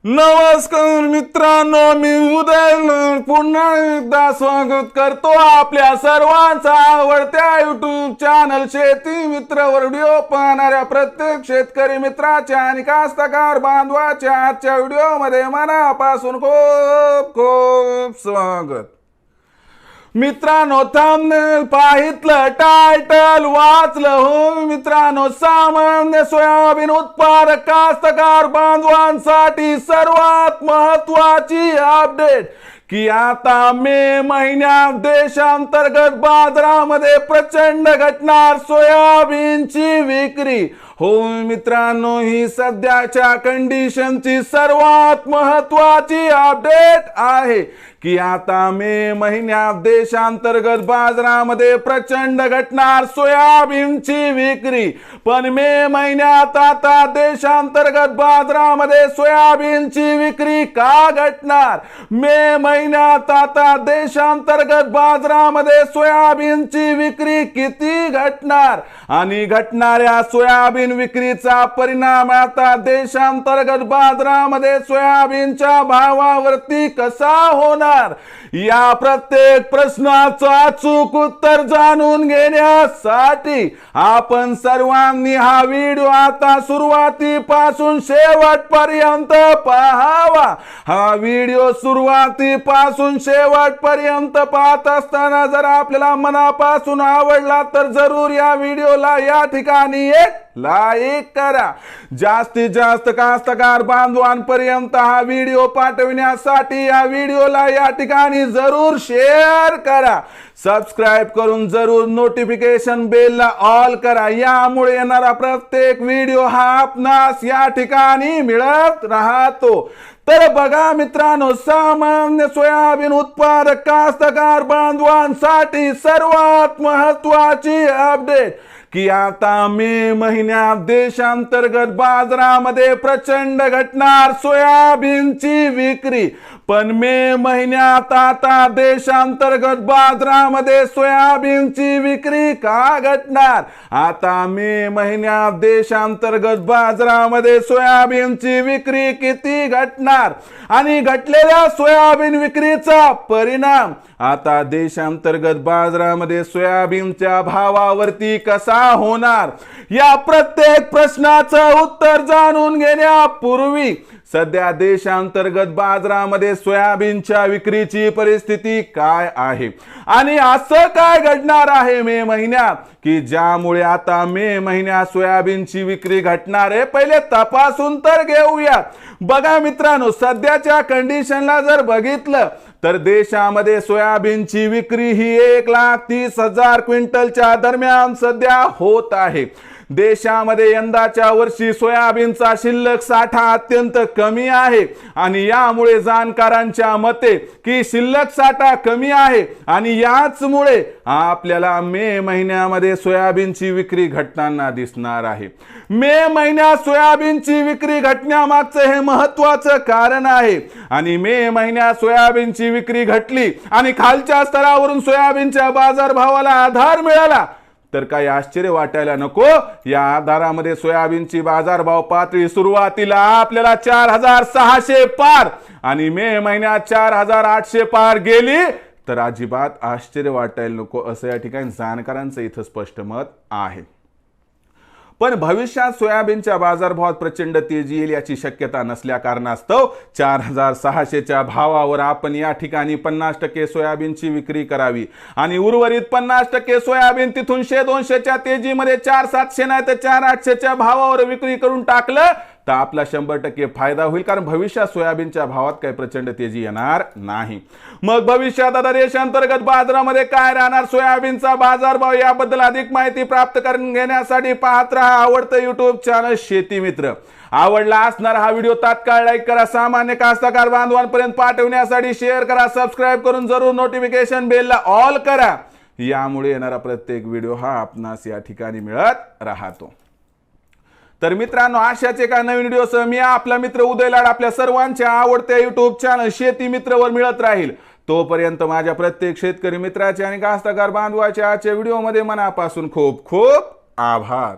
नमस्कार मित्रांनो, मी उदय पुन्हा एकदा स्वागत करतो आपल्या सर्वांचा आवडत्या युट्यूब चॅनल शेती मित्रवर व्हिडिओ पाहणाऱ्या प्रत्येक शेतकरी मित्राच्या आणि कास्तकार बांधवाच्या आजच्या व्हिडिओमध्ये मनापासून खूप खूप स्वागत। मित्रांनो, थंबनेल पाहितलं, टायटल वाचलं हो मित्रांनो। सामान्य सोयाबीन उत्पादक कास्तकार बांधवांसाठी सर्वात महत्त्वाची अपडेट की आता मे महिन्यात देशांतर्गत बाजारामध्ये प्रचंड घटणार सोयाबीनची विक्री। हो मित्रांनो, ही सध्याच्या कंडिशनची सर्वात महत्त्वाची अपडेट आहे की आता मे महिन्यात देशांतर्गत बाजारामध्ये प्रचंड घटणार सोयाबीनची विक्री। पण मे महिन्यात आता देशांतर्गत बाजारामध्ये सोयाबीनची विक्री का घटणार? मे महिन्यात आता देशांतर्गत बाजारामध्ये सोयाबीनची विक्री किती घटणार आणि घटणाऱ्या सोयाबीन विक्रीचा परिणाम आता देशांतर्गत बाजारामध्ये सोयाबीनच्या भावावरती कसा होणार? या प्रत्येक प्रश्नाचं अचूक उत्तर जाणून घेण्यासाठी आपण सर्वांनी हा व्हिडिओ आता सुरुवातीपासून शेवटपर्यंत पाहावा। हा व्हिडिओ सुरुवातीपासून शेवटपर्यंत पाहत असताना जर आपल्याला मनापासून आवडला तर जरूर या व्हिडिओला या ठिकाणी एक लाईक करा। जास्तीत जास्त कास्तकार बांधवांपर्यंत हा व्हिडिओ पाठविण्यासाठी या व्हिडिओला या ठिकाणी जरूर शेअर करा। सबस्क्राइब करून जरूर नोटिफिकेशन बेलला ऑल करा। यामुळे येणारा प्रत्येक व्हिडिओ हा आपणास या ठिकाणी मिळत राहतो। तर बघा मित्रांनो, सामान्य सोयाबीन उत्पादक कास्तकार बांधवांसाठी सर्वात महत्त्वाची अपडेट की आता मे महिन्यात देशांतर्गत बाजारामध्ये प्रचंड घटणार सोयाबीनची विक्री। पण मे महिन्यात आता देशांतर्गत बाजारामध्ये सोयाबीनची विक्री का घटणार? आता मे महिन्यात देशांतर्गत बाजारामध्ये सोयाबीनची विक्री किती घटणार आणि घटलेल्या सोयाबीन विक्रीचा परिणाम आता देशांतर्गत बाजारामध्ये सोयाबीनच्या भावावरती कसा होणार? या प्रत्येक प्रश्नाचं उत्तर जाणून घेण्यापूर्वी सध्या देशांतर्गत बाजारामध्ये सोयाबीनच्या विक्रीची परिस्थिती काय आहे आणि असं काय घडणार आहे मे महिन्यात की ज्यामुळे आता मे महिन्यात सोयाबीनची विक्री घटणार आहे, पहिले तपासून तर घेऊया। बघा मित्रांनो, सध्याच्या कंडिशनला जर बघितलं तर देशामध्ये सोयाबीनची विक्री ही 1,30,000 क्विंटलच्या दरम्यान सध्या होत आहे। देशामध्ये यंदाच्या वर्षी सोयाबीनचा शिल्लक साठा अत्यंत कमी आहे आणि यामुळे जाणकारांच्या मते की शिल्लक साठा कमी आहे आणि याचमुळे आपल्याला मे महिन्यामध्ये सोयाबीनची विक्री घटताना दिसणार आहे। मे महिन्यात सोयाबीनची विक्री घटण्यामागचं हे महत्त्वाचं कारण आहे आणि मे महिन्यात सोयाबीनची विक्री घटली आणि खालच्या स्तरावरून सोयाबीनच्या बाजारभावाला आधार मिळाला तर काही आश्चर्य वाटायला नको। या आधारामध्ये सोयाबीनची बाजारभाव पातळी सुरुवातीला आपल्याला 4,600 पार आणि मे महिन्यात 4,800 पार गेली तर अजिबात आश्चर्य वाटायला नको, असं या ठिकाणी जाणकारांचं इथं स्पष्ट मत आहे। पण भविष्यात सोयाबीनच्या बाजारभावात प्रचंड तेजी येईल याची शक्यता नसल्या कारणास्तव 4,600च्या भावावर आपण या ठिकाणी 50% सोयाबीनची विक्री करावी आणि उर्वरित 50% सोयाबीन तिथून 100-200च्या तेजीमध्ये 4,700 नाही तर 4,800च्या भावावर विक्री करून टाकलं तर आपला 100% फायदा होईल, कारण भविष्यात सोयाबीनच्या भावात काही प्रचंड तेजी येणार नाही। मग भविष्यात आता देशांतर्गत बाजारामध्ये काय राहणार सोयाबीनचा बाजारभाव याबद्दल अधिक माहिती प्राप्त करून घेण्यासाठी पाहत राहा आवडतं युट्यूब चॅनल शेती मित्र। आवडला असणार हा व्हिडिओ तात्काळ लाईक करा, सामान्य कास्तकार बांधवांपर्यंत पाठवण्यासाठी शेअर करा, सबस्क्राइब करून जरूर नोटिफिकेशन बेलला ऑल करा। यामुळे येणारा प्रत्येक व्हिडिओ हा आपणास या ठिकाणी मिळत राहतो। तर मित्रांनो, अशाच एका नवीन व्हिडिओसह मी आपला मित्र उदय लाड आपल्या सर्वांच्या आवडत्या युट्यूब चॅनल शेती मित्रवर मिळत राहील। तोपर्यंत माझ्या प्रत्येक शेतकरी मित्राचे आणि कास्तकार बांधवाच्या आजच्या व्हिडिओमध्ये मनापासून खूप खूप आभार।